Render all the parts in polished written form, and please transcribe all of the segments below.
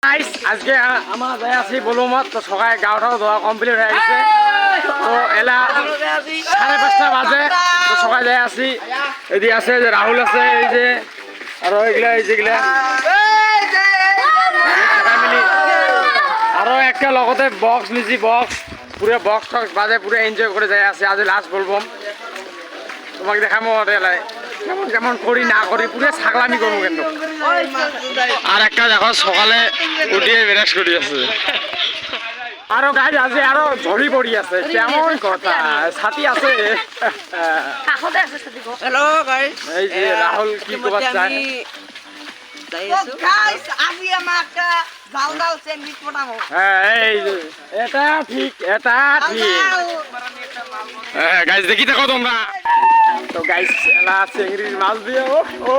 Guys আজকে আমার যাই আছি বলুমত তো সকালে গাওটাও ধোয়া কমপ্লিট হয়ে গেছে তো এলা 5:30 বাজে তো সকালে যাই আছি এদিকে আছে যে রাহুল আছে এই যে আর এইগুলা এই যেগুলা আরো একটা লগতে বক্স নিছি বক্স পুরো বক্স টক্স বাজে পুরো এনজয় করে যাই আছে আজ লাস্ট বলবো তোমাকে দেখাবো এলায় কেমন কেমন করি না করি পুরো ছাগলামি করবো কিন্তু আর একটা দেখো সকালে উঠিয়ে বিরাজ করি আছে আরো গাছ আছে আরো ঝড়ি পড়ি আছে কেমন কথা ছাতি আছে হ্যালো গাইস এই যে রাহুল কি কবার চায় গাইস আজি আমাকে জাল জাল স্যান্ডউইচ বানাবো হ্যাঁ এই যে এটা ঠিক হ্যাঁ গাইস দেখি দেখো তোমরা তো গাইস এলা চিংড়ির মাছ দিয়ে ও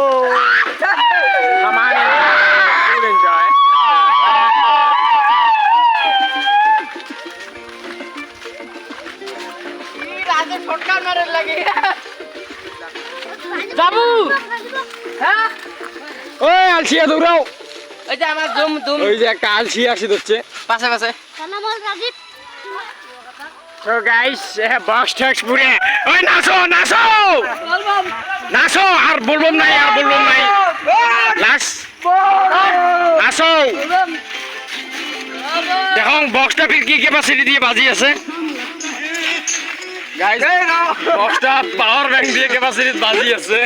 আমারে ফুল এনজয় এই রাতে ছটকা মারে লাগে যাবু হ্যাঁ ওই আলসিয়া দৌড়াও ওই যে আমার দুম ওই যে একটা আলসিয়া আসি হচ্ছে পাশে পাশে তো গাইস বক্স টক্স পুরে ওই নাচো আর বলবো নাই লাস্ট নাচো দেখো বক্সটা ফির কি ক্যাপাসিটি দিয়ে বাজি আছে গাইস বক্সটা পাওয়ার ব্যাংক দিয়ে ক্যাপাসিটি বাজি আছে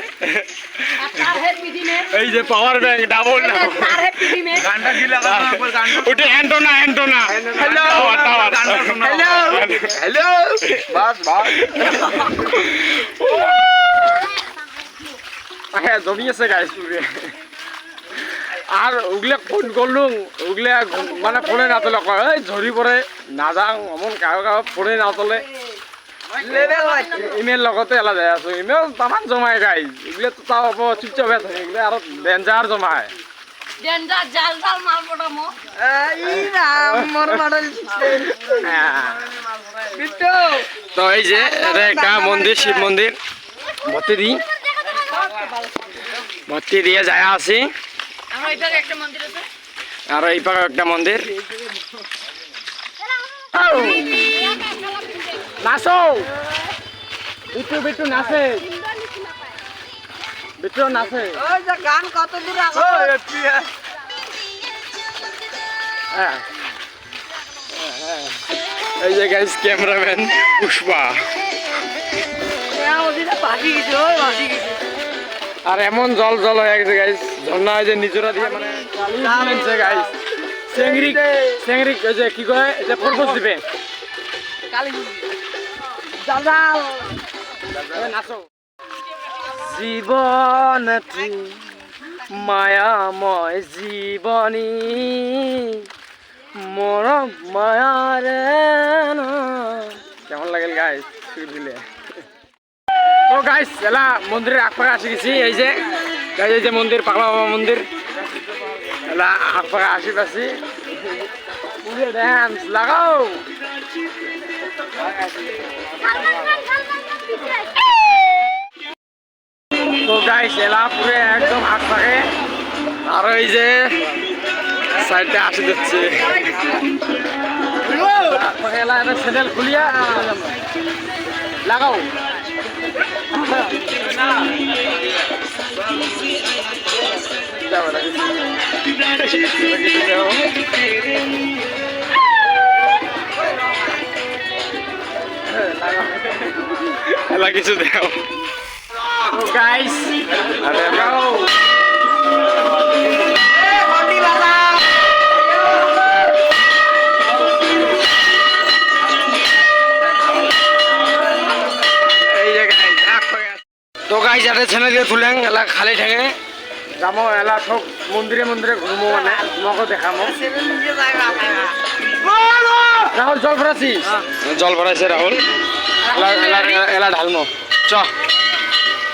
এই যে পাওয়ার ব্যাংক ডাবল গানটা কি লাগানো একবার গানটা ওটা অ্যান্টোনা হ্যালো বাস হ্যাঁ জমিয়েছে গাইস পুরে আর ওগুলা ফোন করলুম ওগুলা মানে ফোনে না তোলে কয় ঝরি পরে না যাও এমন কারো ফোনে না তোলে ইমেল লগতে এলা যায় আছো ইমেল তামান জমায় গাইস এগুলো তো তাও চুপচাপ আছে এগুলো আরো ডেঞ্জার জমায় জাল মাল পড়ামো এই না মর মডেল বিট্টু তো এই যে একটা মন্দির শিব মন্দির ভর্তি দিয়ে যায় আছি আমার এখানে একটা মন্দির আছে আর এই পাশে একটা মন্দির নাচো বিট্টু নাচে বিট্টু নাচে ওই যে গান কত দূর আছে এই যে গাইস ক্যামেরাম্যান পুষ্পা আর এমন জল হয়ে গেছে গাইস ঝর্ণা যে নিজরা দিয়ে মানে গাইস চেংড়ি ওই যে কি কয় যে ফোরফোস দিবে নাচো জীবন মায়াময় জীবনী মরম মায়ারে কেমন লাগেল গাইস দিলে তো গাইস এলা মন্দিরের আগপাকে আসি গেছি এই যে মন্দির পাগলা বাবা মন্দির এলা আগপাকে আসি পাচ্ছি পুরো ড্যান্স লাগাও তো গাইস এলা পুরে একদম আগপাকে আর এই যে সাইডে আসি দিচ্ছে এলা একটা চ্যানেল খুলিয়া লাগাও কিছু দেও গাইস তো গাইস এটা ছেলে দিয়ে তুলেন এলা খালি ঠেঙে যাবো এলা সব মন্দিরে ঘুরবো মানে তোমাকে দেখাবো রাহুল জল ভরাছিস জল ভরাইছে রাহুল এলা ঢালমো চ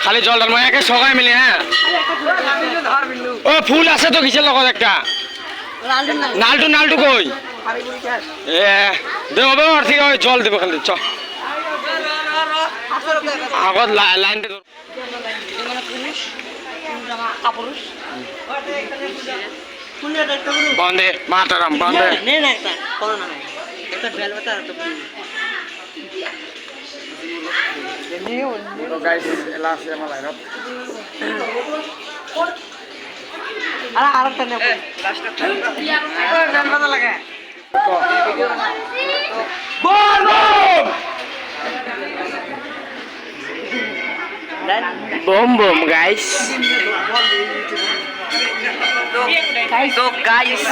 খালি জল ঢালমো একে সবাই মিলে হ্যাঁ ও ফুল আছে তো কিসের লগত একটা নালটু কই দেব ঠিক আছে জল দেবো খালি চ আগত লাইন বন্দে মাতারাম বন্দে তো গাইস এলা আছে আমার লাইনত Boom boom guys. তো guys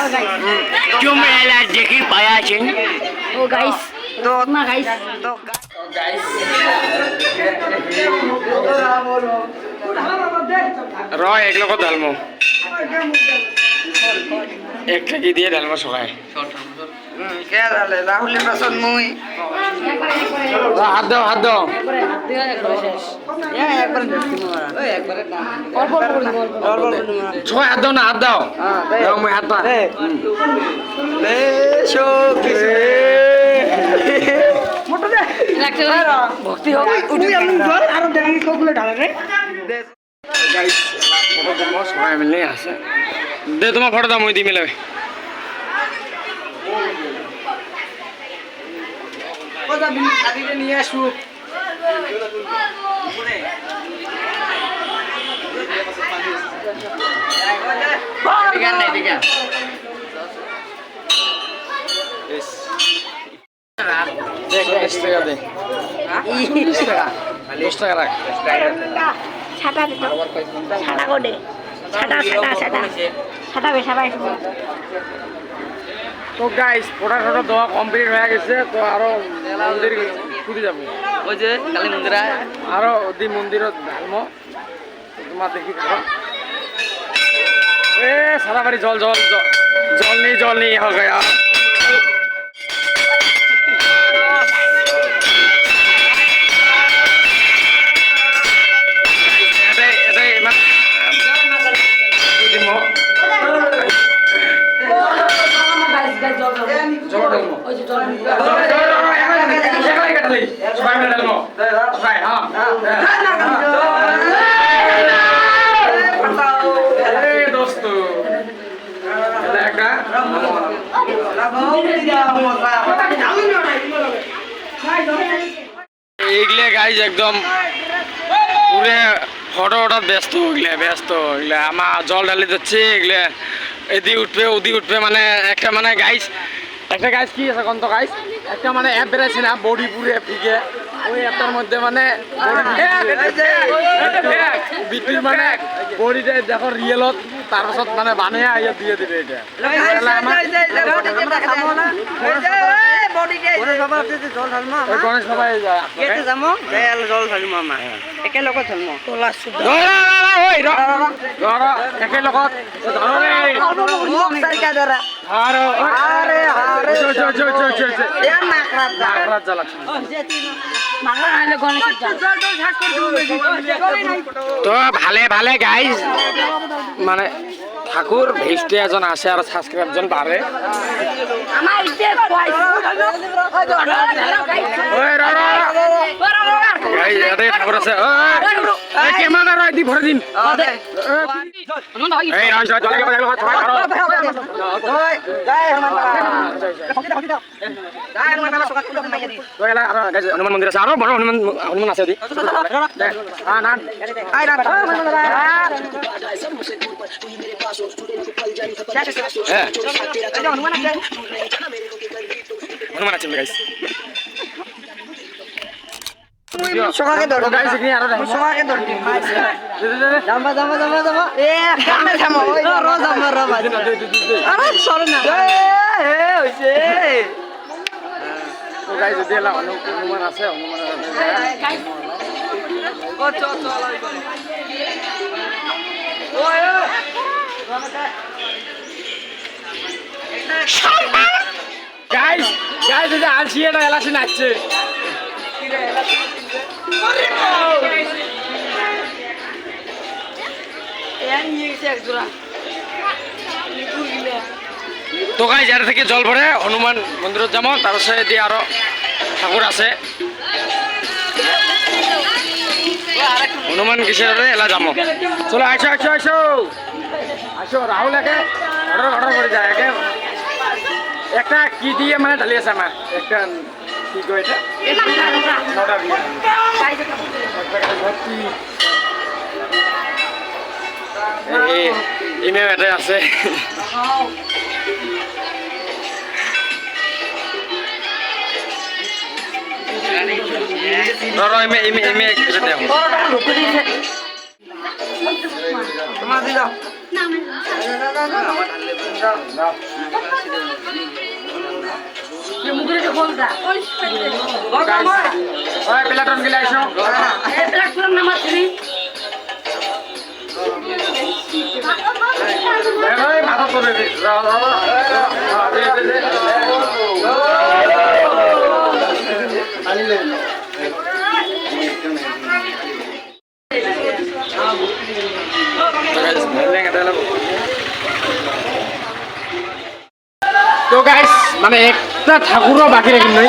Cuma elah deki payah cing. ও গাইস তো না গাইস তো Guys. Roy eklo ko dalmo. Ekla ki diye dalmo sokai. কে দালে রাহুলের পছন্দ মুই হাত দাও হাত দাও ছয় হাত দাও না হাত দাও দাও মই হাত পা ভক্তি হোক সবাই মিলে আছে দে তোমার ফটো দাও মই দি মিলাবে নিয়ে আসু তো গাইস ফটো টটো দেওয়া কমপ্লিট হয়ে গেছে তো আরো মন্দির ঘুরে যাবো ওই যে কালী মন্দির আরো ওদি মন্দিরত ধর্ম তোমার দেখি থাকো এ সারা বাড়ি জল জল জল নেই হয়ে গয়া এইগুলো গাইজ একদম পুরে ফটো ওঠার ব্যস্ত ব্যস্ত এগুলো আমার জল ঢালি যাচ্ছে এগুলো এদি উঠবে ওদি উঠবে মানে একটা মানে গাইজ একটা গাইজ কি আছে কন্ত গাইজ একটা মানে অ্যাপ বেড়াইছে না বডি পুরে ফিকে ওই অ্যাপটার মধ্যে মানে বিক্রির মানে বডিতে দেখো রিয়েলত তাৰপাছত মানে বানিয়ে আইয়া দিয়ে দিবে এটা গণেশ বাবাই যায় একেলগত তো ভালে ভালে গাইজ মানে ঠাকুর ভেস্টে এজন আছে আর সাবস্ক্রাইবজন বাড়ে ঠাকুর আছে দি ভরে দিন হনুমান মন্দির আছে আরো বড় হনুমান আছে হনুমান আছে গাইস সকালে ধর গাইস কি আর সকালে ধর জামা জামা জামা জামা এ জামা জামা ওই রো জামা রো আরে সর না এ হইছে তো গাইস দিলা হনুমান আছে হনুমান গাইস ও চল চল ওই গাইস গাইস এটা আলসিয়াটা এলাসি নাচছে তো গাইস এর থেকে জল ভরে হনুমান মন্দির যাবো তার সাথে দিয়ে আরো ঠাকুর আছে হনুমান কিসের এলা যাবো চলো আসো আসো আসো আসো রাহুল একে ঘটর ঘটর করে যায় একে একটা কি দিয়ে মানে ঢালি আছে আমার একটা কি কয় এটা নটা দিয়ে ভর্তি ইমে এটা আছে ধরো ইমে ইমে ইমে এটা দেখো তোমার দিও ये मुगरे के बोल दा ओए ওই প্লেটন গিলা আইছো ए प्लेटफॉर्म नंबर 3 ওই মাথা করে দে তো গাইস মানে একটা ঠাকুরও বাকি রাখি নাই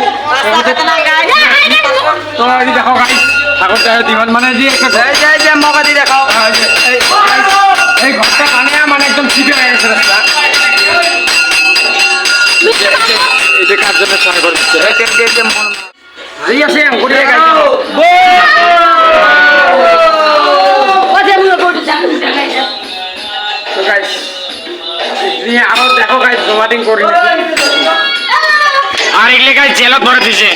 তো এই দেখো গাইস ঠাকুরটা দিবান মানে যে একটা যে মগা দি দেখাও এই ঘরটা কানে মানে একদম চিপে হয়ে গেছে রাস্তা এটা কার জন্য সহায় করে দিচ্ছে এই আছে ঘুরে গাইস ओजे मुगरे बोल दा তো গাইস নিয়ে আরো দেখো গাইস জমাটিং করি আর এগুলো গাইস জেলত ভরে দিছে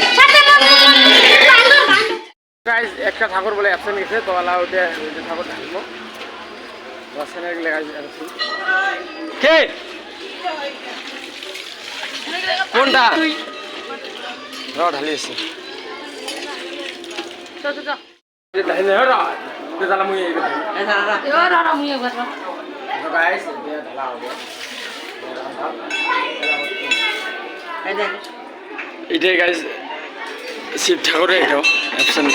গাইস একটা ঠাকুর বলে অ্যাবসেন্ট গেছে তো আলা ওটা ঠাকুর ঢাকবো বাসনে এগুলো গাইস আছে কে কোনটা ঢালিয়েছে तो ঢালিলে হরা তো জালা মুই यो रा मुये गरा তো গাইস ঢালা হবে এটাই গাইস শিব ঠাকুরের এটাও অ্যাবসেন্ট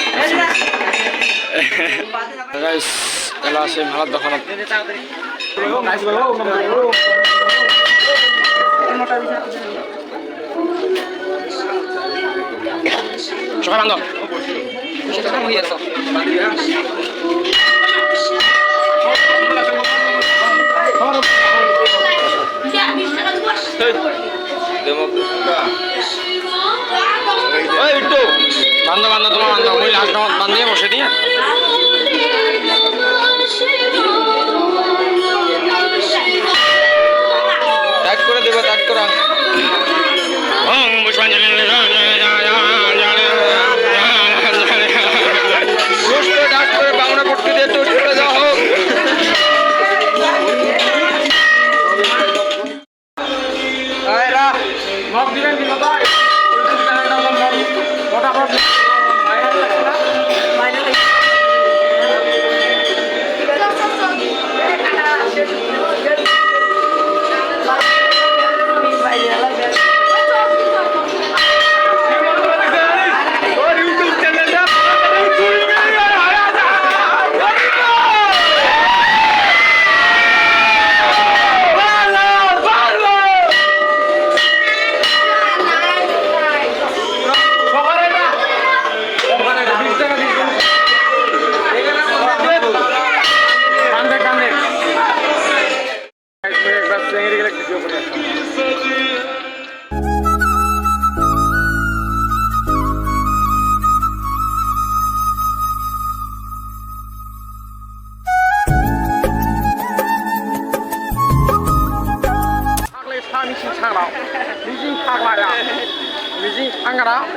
গাইস এলা আছে ভালো দোকানত গাইস বলো সকাল বান্ধব क्या मिस्टर ওই বিট্টু বান্ধব বান্ধব তোমার বান্ধব ওই লাস্ট বান্ধিয়ে বসে দিয়ে টাইট করে দেবো টাইট করা ওম পুষ্পাঞ্জলি টাইট করে বাংলা পড়তে দিয়ে টোস্ট করে যাও হোক মগ দিবেন কি বাবা ফটাফট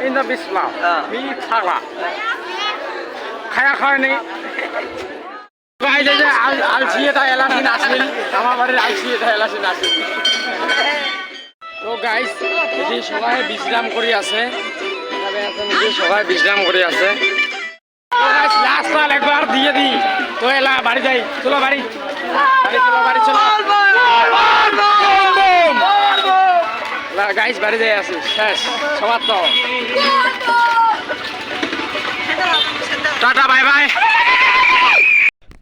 in the Bislam. Me Tagla. Kaya Kani. I'll see it. I love in Asin. I'll see it. I love in Asin. So, guys, this is why Bislam Korea say. This is why Bislam Korea say. Last time, like bar diye di. To ela bari jai. Chalo bari. Bari chalo. Guys বাড়ি যাই আছি শেষ সবার তো tata bye bye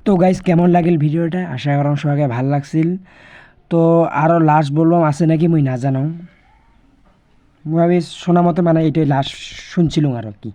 তো guys কেমন লাগিল ভিডিওটা আশা করম সবাইকে ভাল লাগছিল তো আরও লাস্ট বলবাম আছে নাকি মুই না জানো মুই ভাবি শোনা মতে মানে এইটাই লাস্ট শুনছিলাম আর কি